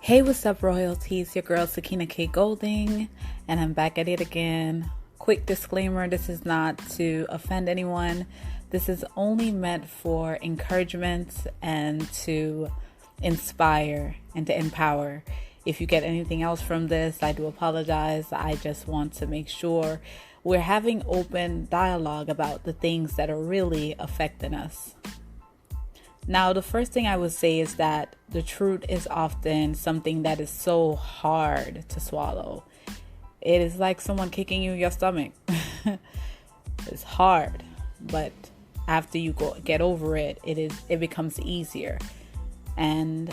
Hey, what's up, royalties? Your girl Sakina K. Golding, and I'm back at it again. Quick disclaimer, this is not to offend anyone. This is only meant for encouragement and to inspire and to empower. If you get anything else from this, I do apologize. I just want to make sure we're having open dialogue about the things that are really affecting us. Now, the first thing I would say is that the truth is often something that is so hard to swallow. It is like someone kicking you in your stomach. It's hard, but after you get over it, it becomes easier. And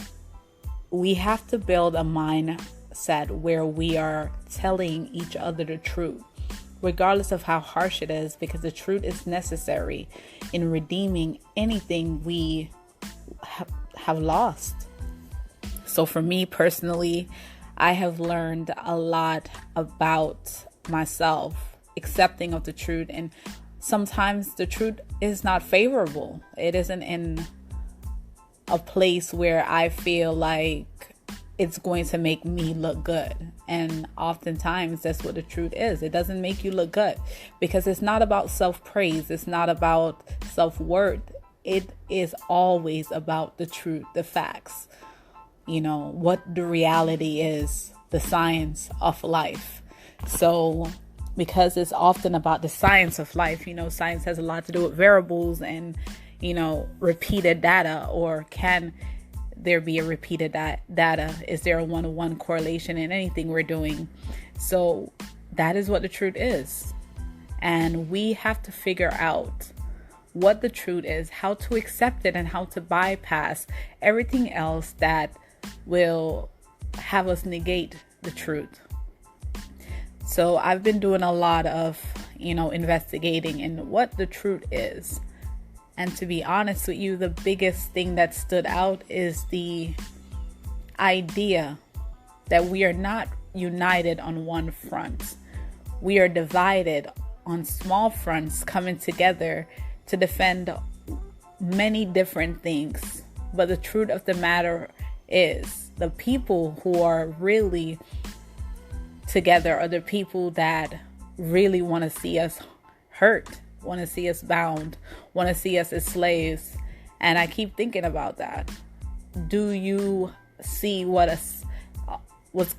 we have to build a mindset where we are telling each other the truth, regardless of how harsh it is, because the truth is necessary in redeeming anything we have lost. So for me personally, I have learned a lot about myself, accepting of the truth, and sometimes the truth is not favorable. It isn't in a place where I feel like it's going to make me look good. And oftentimes that's what the truth is. It doesn't make you look good because it's not about self-praise. It's not about self-worth. It is always about the truth, the facts, what the reality is, the science of life. So because it's often about the science of life, science has a lot to do with variables and, repeated data, or can there be a repeated data? Is there a one-to-one correlation in anything we're doing? So that is what the truth is. And we have to figure out what the truth is, how to accept it, and how to bypass everything else that will have us negate the truth. So I've been doing a lot of, investigating in what the truth is. And to be honest with you, the biggest thing that stood out is the idea that we are not united on one front. We are divided on small fronts, coming together to defend many different things. But the truth of the matter is, the people who are really together are the people that really want to see us hurt, want to see us bound, want to see us as slaves. And I keep thinking about that. Do you see what's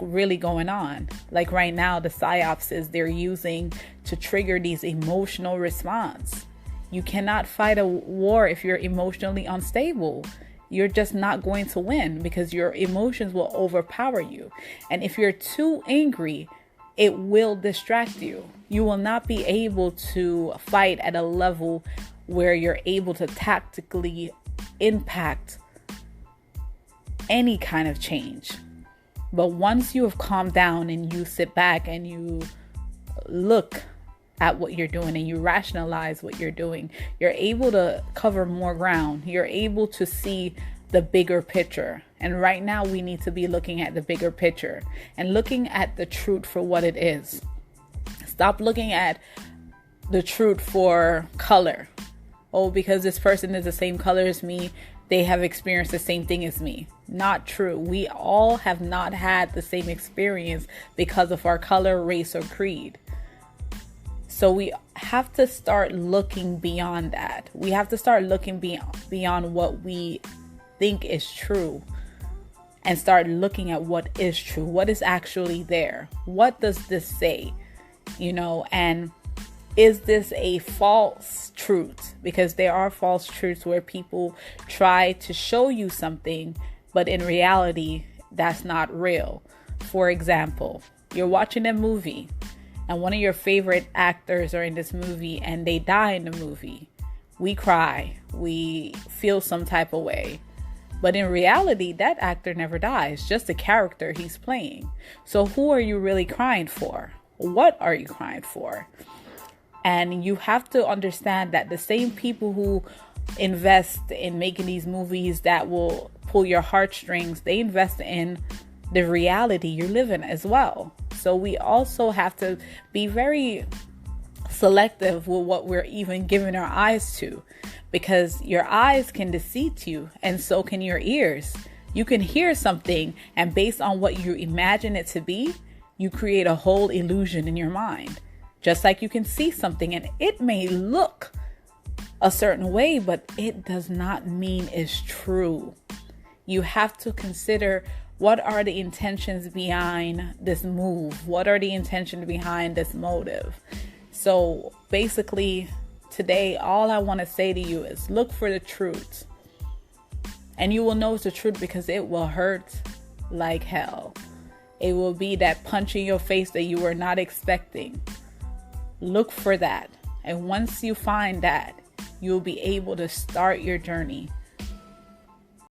really going on? Like right now, the psyops they're using to trigger these emotional response. You cannot fight a war if you're emotionally unstable. You're just not going to win because your emotions will overpower you. And if you're too angry, it will distract you. You will not be able to fight at a level where you're able to tactically impact any kind of change. But once you have calmed down and you sit back and you look at what you're doing and you rationalize what you're doing, you're able to cover more ground. You're able to see the bigger picture. And right now we need to be looking at the bigger picture and looking at the truth for what it is. Stop looking at the truth for color. Oh, because this person is the same color as me, they have experienced the same thing as me. Not true. We all have not had the same experience because of our color, race, or creed. So we have to start looking beyond that. We have to start looking beyond what we think is true and start looking at what is true. What is actually there? What does this say? And is this a false truth? Because there are false truths where people try to show you something, but in reality, that's not real. For example, you're watching a movie and one of your favorite actors are in this movie and they die in the movie. We cry. We feel some type of way. But in reality, that actor never dies, just the character he's playing. So who are you really crying for? What are you crying for? And you have to understand that the same people who invest in making these movies that will pull your heartstrings, they invest in the reality you're living as well. So we also have to be very selective with what we're even giving our eyes to, because your eyes can deceive you and so can your ears. You can hear something, and based on what you imagine it to be, you create a whole illusion in your mind. Just like you can see something and it may look a certain way, but it does not mean it's true. You have to consider, what are the intentions behind this move? What are the intentions behind this motive? So basically, today, all I want to say to you is look for the truth. And you will know it's the truth because it will hurt like hell. It will be that punch in your face that you were not expecting. Look for that. And once you find that, you'll be able to start your journey